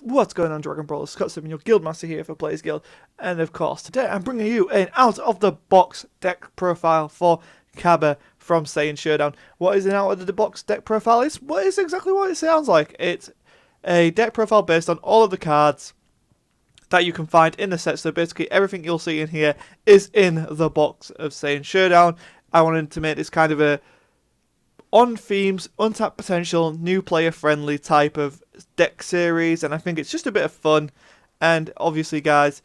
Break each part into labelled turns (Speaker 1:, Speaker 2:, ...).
Speaker 1: What's going on, Dragon Brawlers? Scott Simon, your Guildmaster here for Players Guild, and of course today I'm bringing you an out-of-the-box deck profile for Cabba from Saiyan Showdown. What is an out-of-the-box deck profile? It's exactly what it sounds like. It's a deck profile based on all of the cards that you can find in the set, so basically everything you'll see in here is in the box of Saiyan Showdown. I wanted to make this kind of a on themes, untapped potential, new player friendly type of deck series, and I think it's just a bit of fun. And obviously, guys,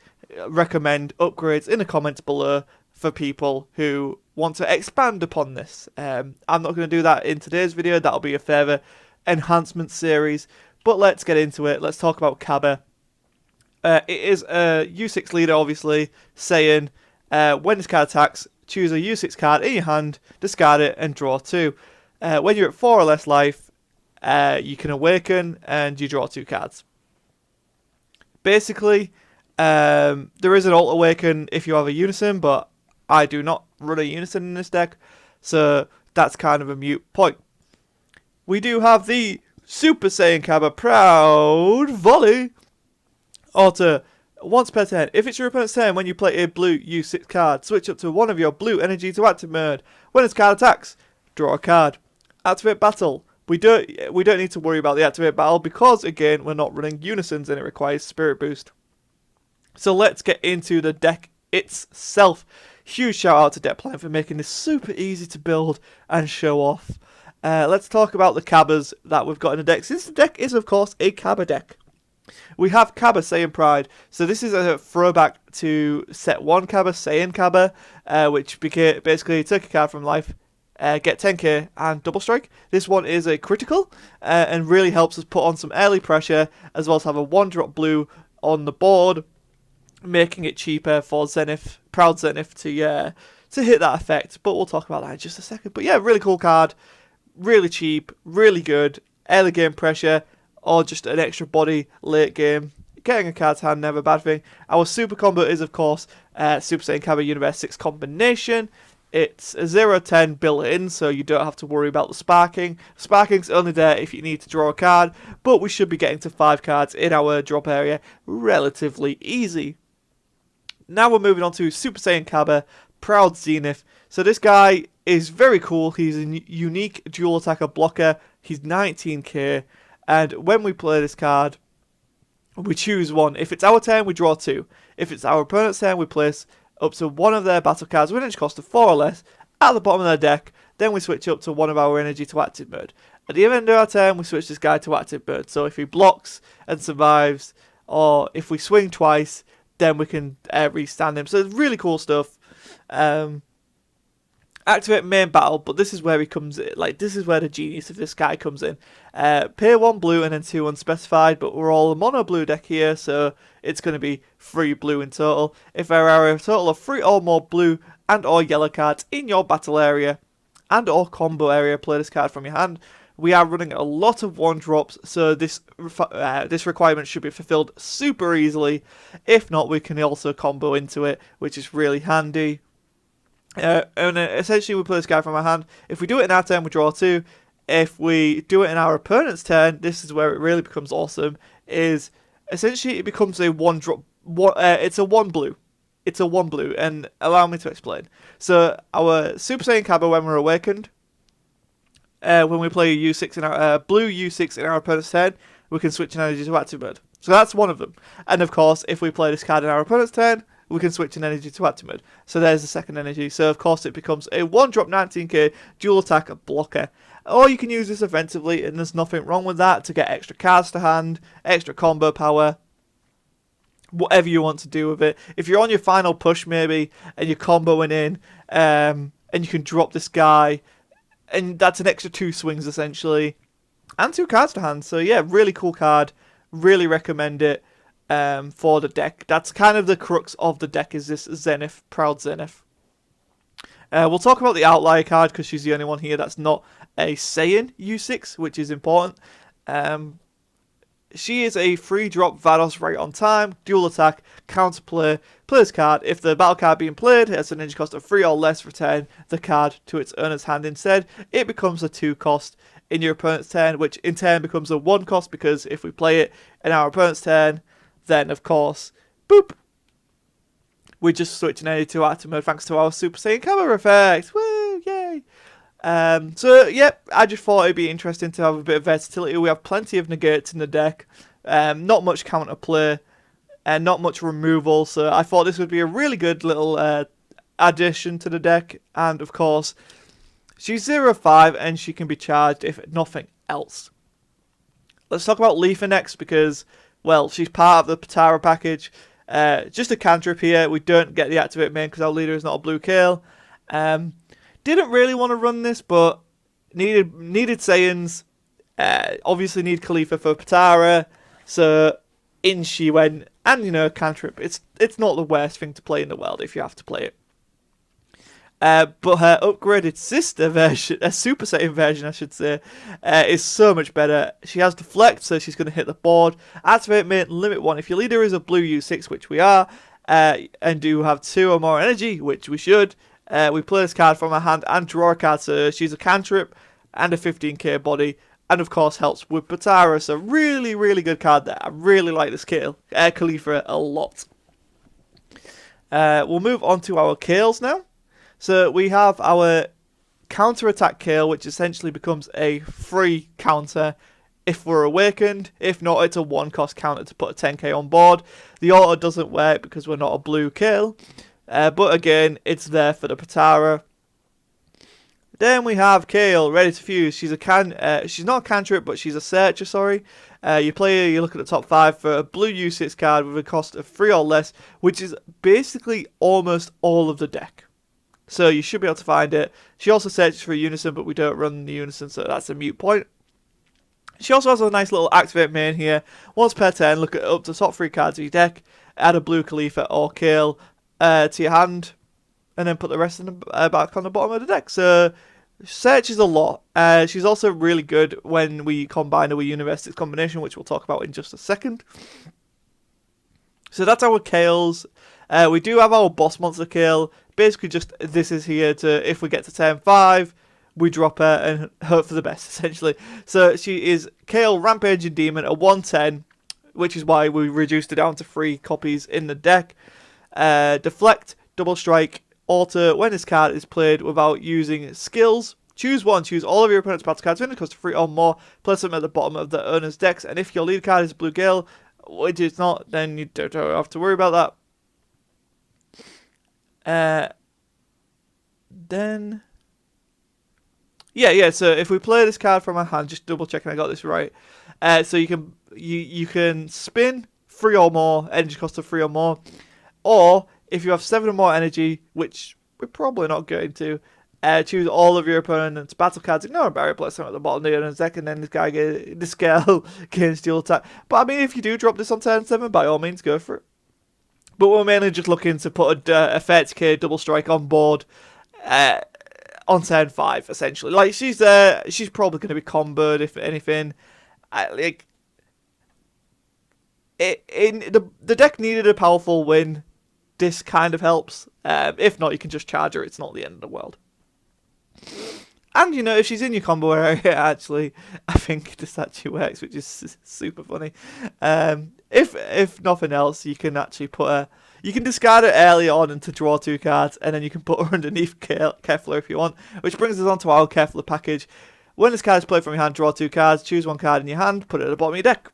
Speaker 1: recommend upgrades in the comments below for people who want to expand upon this. I'm not going to do that in today's video, that'll be a further enhancement series, but let's get into it. Let's talk about Cabba. It is a U6 leader, obviously, Saiyan. When this card attacks, choose a U6 card in your hand, discard it, and draw 2. When you're at 4 or less life, you can awaken and you draw 2 cards. Basically, there is an alt awaken if you have a unison, but I do not run a unison in this deck, so that's kind of a moot point. We do have the Super Saiyan Cabba Proud Volley. Alter once per turn. If it's your opponent's turn when you play a blue U6 card, switch up to one of your blue energy to active mode. When this card attacks, draw a card. Activate battle. We don't need to worry about the activate battle because again we're not running unisons and it requires spirit boost. So let's get into the deck itself. Huge shout out to Deckplan for making this super easy to build and show off. Let's talk about the Cabbas that we've got in the deck. Since the deck is of course a Cabba deck. We have Cabba Saiyan Pride, so this is a throwback to set 1 Cabba, Saiyan Cabba, which basically take a card from life, get 10k and double strike. This one is a critical and really helps us put on some early pressure, as well as have a 1-drop blue on the board, making it cheaper for Zenith, Proud Zenith to hit that effect, but we'll talk about that in just a second. But yeah, really cool card, really cheap, really good, early game pressure, or just an extra body late game. Getting a card to hand, never a bad thing. Our super combo is, of course, Super Saiyan Cabba Universe 6 combination. It's a 0-10 built in, so you don't have to worry about the sparking. Sparking's only there if you need to draw a card, but we should be getting to 5 cards in our drop area relatively easy. Now we're moving on to Super Saiyan Cabba Proud Zenith. So this guy is very cool. He's a unique dual attacker blocker. He's 19k. And when we play this card, we choose 1. If it's our turn, we draw 2. If it's our opponent's turn, we place up to 1 of their battle cards with an energy cost of 4 or less at the bottom of their deck. Then we switch up to 1 of our energy to active mode. At the end of our turn, we switch this guy to active mode. So if he blocks and survives, or if we swing twice, then we can restand him. So it's really cool stuff. Activate main battle, but this is where he comes in. Like, this is where the genius of this guy comes in. Pay 1 blue and then 2 unspecified, but we're all a mono blue deck here, so it's going to be 3 blue in total. If there are a total of 3 or more blue and or yellow cards in your battle area and or combo area, play this card from your hand. We are running a lot of 1-drops, so this requirement should be fulfilled super easily. If not, we can also combo into it, which is really handy. And essentially we play this guy from our hand. If we do it in our turn, we draw 2. If we do it in our opponent's turn, this is where it really becomes awesome, is essentially it becomes a 1-drop, it's a 1 blue. It's a 1 blue, and allow me to explain. So our Super Saiyan Cabba, when we're awakened, when we play a U6 in our blue U6 in our opponent's turn, we can switch an energy to active mode. So that's one of them. And of course, if we play this card in our opponent's turn, we can switch an energy to active mode. So there's the second energy. So of course it becomes a 1-drop 19k dual attack blocker. Or you can use this offensively, and there's nothing wrong with that, to get extra cards to hand, extra combo power, whatever you want to do with it. If you're on your final push maybe, and you're comboing in, and you can drop this guy, and that's an extra 2 swings essentially, and 2 cards to hand. So yeah, really cool card, really recommend it. For the deck. That's kind of the crux of the deck, is this Zenith, Proud Zenith. We'll talk about the outlier card because she's the only one here that's not a Saiyan U6, which is important. She is a 3-drop Vados right on time, dual attack, counterplay, play this card. If the battle card being played has an energy cost of 3 or less, return the card to its owner's hand instead. It becomes a 2 cost in your opponent's turn, which in turn becomes a 1 cost, because if we play it in our opponent's turn, then of course, boop, we just switch an energy to active mode thanks to our Super Saiyan Cabba effect. Woo, yay! So, yep, I just thought it'd be interesting to have a bit of versatility. We have plenty of negates in the deck, not much counterplay, and not much removal, so I thought this would be a really good little addition to the deck. And of course, she's 0-5 and she can be charged if nothing else. Let's talk about Leafa next, because, well, she's part of the Potara package. Just a cantrip here. We don't get the activate main because our leader is not a blue Kale. Didn't really want to run this, but needed Saiyans. Obviously need Khalifa for Potara, so in she went. And, you know, cantrip, it's not the worst thing to play in the world if you have to play it. But her upgraded sister version, a Super Saiyan version I should say, is so much better. She has deflect, so she's going to hit the board. Activate main, limit 1. If your leader is a blue U6, which we are, and do have 2 or more energy, which we should, we play this card from our hand and draw a card. So she's a cantrip and a 15k body, and of course helps with Potara. So really, really good card there. I really like this Khalifa a lot. We'll move on to our Kales now. So we have our counter-attack Kale, which essentially becomes a free counter if we're awakened. If not, it's a 1-cost counter to put a 10k on board. The auto doesn't work because we're not a blue Kale. But again, it's there for the Potara. Then we have Kale, ready to fuse. She's not a cantrip, but she's a searcher, sorry. You look at the top 5 for a blue U6 card with a cost of 3 or less, which is basically almost all of the deck. So you should be able to find it. She also searches for a Unison, but we don't run the Unison, so that's a moot point. She also has a nice little activate main here. Once per turn, look at up to the top 3 cards of your deck, add a blue Khalifa or Kale to your hand, and then put the rest in the, back on the bottom of the deck. So searches a lot. She's also really good when we combine her with University's combination, which we'll talk about in just a second. So that's our Kales. We do have our boss monster Kale. Basically just this is here to, if we get to turn 5, we drop her and hope for the best, essentially. So she is Kale Rampaging Demon, a 110, which is why we reduced it down to 3 copies in the deck. Deflect, double strike, alter when this card is played without using skills. Choose one. Choose all of your opponent's battle cards when it costs 3 or more. Place them at the bottom of the owner's decks. And if your lead card is Blue Gale, which it's not, then you don't have to worry about that. Then so if we play this card from our hand, just double checking I got this right. So you can spin 3 or more, energy cost of 3 or more, or if you have 7 or more energy, which we're probably not going to, choose all of your opponent's battle cards, ignore a barrier, place them at the bottom of the owner's deck, and then this girl gains dual attack. But I mean, if you do drop this on turn 7, by all means go for it. But we're mainly just looking to put a 30k double strike on board on turn 5, essentially. Like, she's probably going to be comboed, if anything. The deck needed a powerful win. This kind of helps. If not, you can just charge her. It's not the end of the world. And, you know, if she's in your combo area, actually, I think this actually works, which is super funny. If nothing else, you can actually put her... You can discard her early on and to draw 2 cards, and then you can put her underneath Kefla if you want, which brings us on to our Kefla package. When this card is played from your hand, draw 2 cards, choose 1 card in your hand, put it at the bottom of your deck.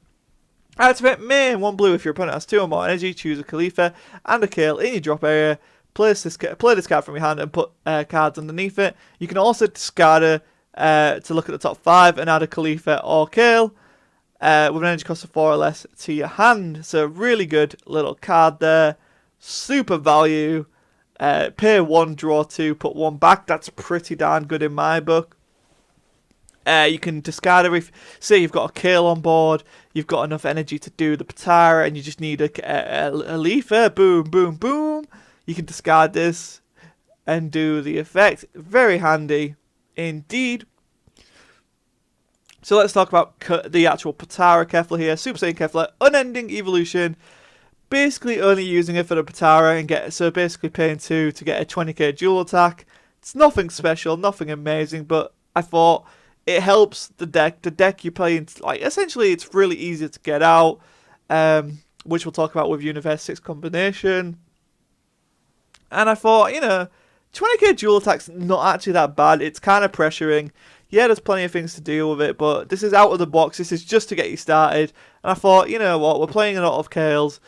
Speaker 1: Activate main, 1 blue if your opponent has 2 or more energy, choose a Khalifa and a Kale in your drop area. Play this card from your hand and put cards underneath it. You can also discard her to look at the top 5 and add a Khalifa or Kale with an energy cost of 4 or less to your hand. So really good little card there. Super value. Pay 1, draw 2, put 1 back. That's pretty darn good in my book. You can discard her if, say, you've got a Kale on board, you've got enough energy to do the Potara, and you just need a Leafa. Boom, boom, boom. You can discard this and do the effect. Very handy indeed. So let's talk about the actual Potara Kefla here. Super Saiyan Kefla, Unending Evolution. Basically only using it for the Potara and so basically paying 2 to get a 20k dual attack. It's nothing special, nothing amazing, but I thought it helps the deck. The deck you're playing, like, essentially it's really easy to get out, which we'll talk about with Universe 6 combination. And I thought, 20k dual attack's not actually that bad. It's kind of pressuring. Yeah, there's plenty of things to deal with it, but this is out of the box. This is just to get you started. And I thought, you know what, we're playing a lot of Kales.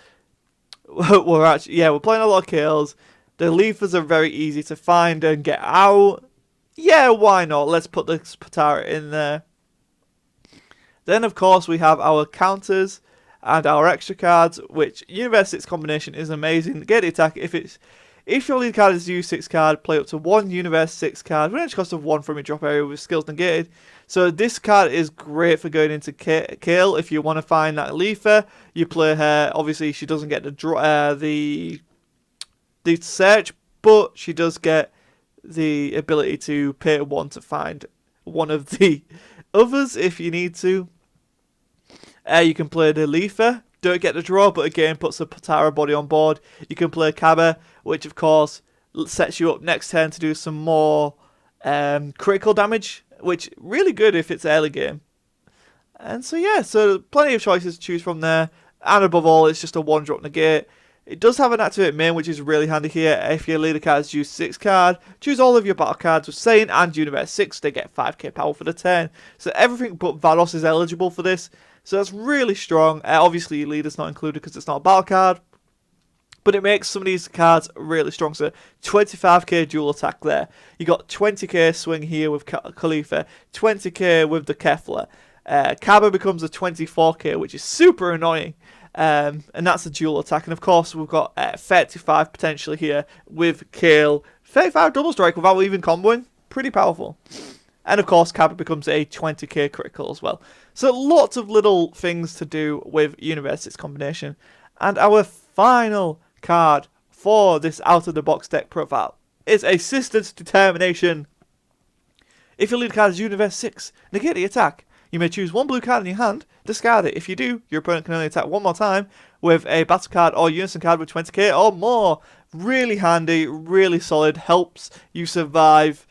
Speaker 1: We're playing a lot of Kales. The Leafers are very easy to find and get out. Yeah, why not? Let's put the Patara in there. Then, of course, we have our counters and our extra cards, which Universe 6 combination is amazing. Get the attack. If your lead card is a U6 card, play up to 1 Universe 6 card with an edge cost of 1 from your drop area with skills negated. So this card is great for going into kill. If you want to find that Leafer, you play her. Obviously, she doesn't get the search, but she does get the ability to pay 1 to find one of the others if you need to. You can play the Leafer, don't get the draw, but again puts the Patara body on board. You can play Cabba, which of course sets you up next turn to do some more critical damage, which really good if it's early game. And so yeah, so plenty of choices to choose from there. And above all, it's just a 1-drop negate. It does have an activate main, which is really handy here. If your leader card is U6 card, choose all of your battle cards with Saiyan and Universe 6. They get 5k power for the turn. So everything but Vados is eligible for this. So that's really strong. Obviously, your leader's not included because it's not a battle card. But it makes some of these cards really strong. So 25k dual attack there. You got 20k swing here with Khalifa. 20k with the Kefla. Cabba becomes a 24k, which is super annoying. And that's a dual attack. And of course, we've got 35 potentially here with Kale. 35 double strike without even comboing. Pretty powerful. And of course, Cabba becomes a 20k critical as well. So lots of little things to do with Universe 6 combination. And our final card for this out-of-the-box deck profile is a Sister's Determination. If your lead card is Universe 6, negate the attack. You may choose 1 blue card in your hand, discard it. If you do, your opponent can only attack 1 more time with a battle card or unison card with 20k or more. Really handy, really solid, helps you survive.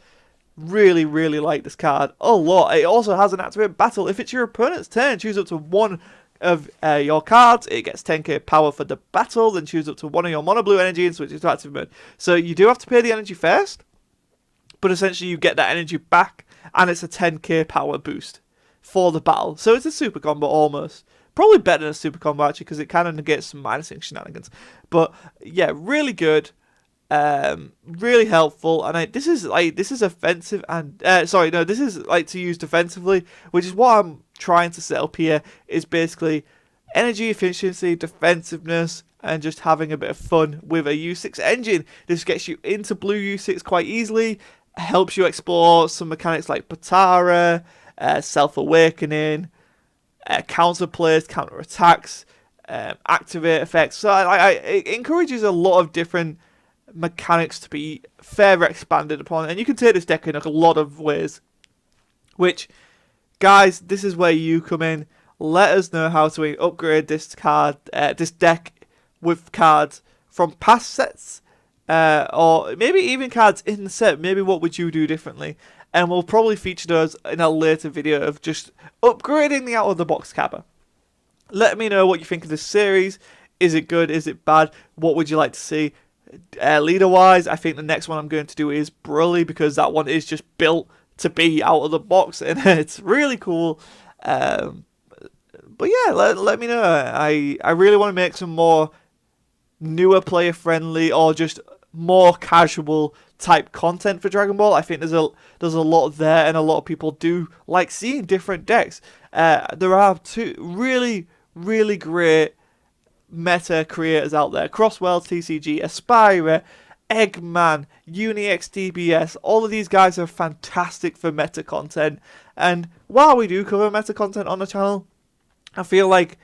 Speaker 1: Really, really like this card a lot. It also has an activate battle. If it's your opponent's turn, choose up to 1 of your cards. It gets 10k power for the battle. Then choose up to 1 of your mono blue energy and switch it to active mode. So you do have to pay the energy first, but essentially you get that energy back, and it's a 10k power boost for the battle. So it's a super combo almost. Probably better than a super combo actually, because it kind of negates some minusing shenanigans. But yeah, really good. Really helpful, and this is offensive and this is like to use defensively, which is what I'm trying to set up here. Is basically energy efficiency, defensiveness, and just having a bit of fun with a U6 engine. This gets you into blue U6 quite easily, helps you explore some mechanics like Patara, self-awakening, counter plays, counter attacks, activate effects. So it encourages a lot of different mechanics to be further expanded upon, and you can take this deck in a lot of ways, which, guys, this is where you come in. Let us know how to upgrade this deck with cards from past sets, or maybe even cards in the set. Maybe what would you do differently? And we'll probably feature those in a later video of just upgrading the out-of-the-box Cabba. Let me know what you think of this series. Is it good? Is it bad? What would you like to see? Leader wise, I think the next one I'm going to do is Broly, because that one is just built to be out of the box and it's really cool. But yeah, let me know. I really want to make some more newer player friendly or just more casual type content for Dragon Ball. I think there's a lot there, and a lot of people do like seeing different decks. There are 2 really, really great meta creators out there: Crossworld, TCG, Aspira, Eggman, UniXDBS. All of these guys are fantastic for meta content, and while we do cover meta content on the channel, I feel like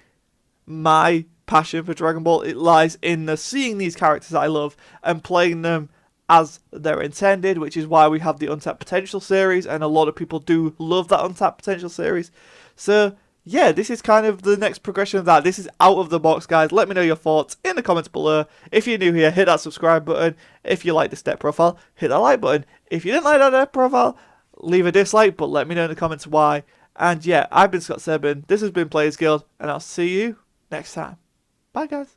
Speaker 1: my passion for Dragon Ball, it lies in seeing these characters I love and playing them as they're intended, which is why we have the Untapped Potential series, and a lot of people do love that Untapped Potential series. So yeah, this is kind of the next progression of that. This is out of the box, guys. Let me know your thoughts in the comments below. If you're new here, hit that subscribe button. If you like this deck profile, hit that like button. If you didn't like that deck profile, leave a dislike, but let me know in the comments why. And yeah, I've been Scott Sebin, this has been Players Guild, and I'll see you next time. Bye guys.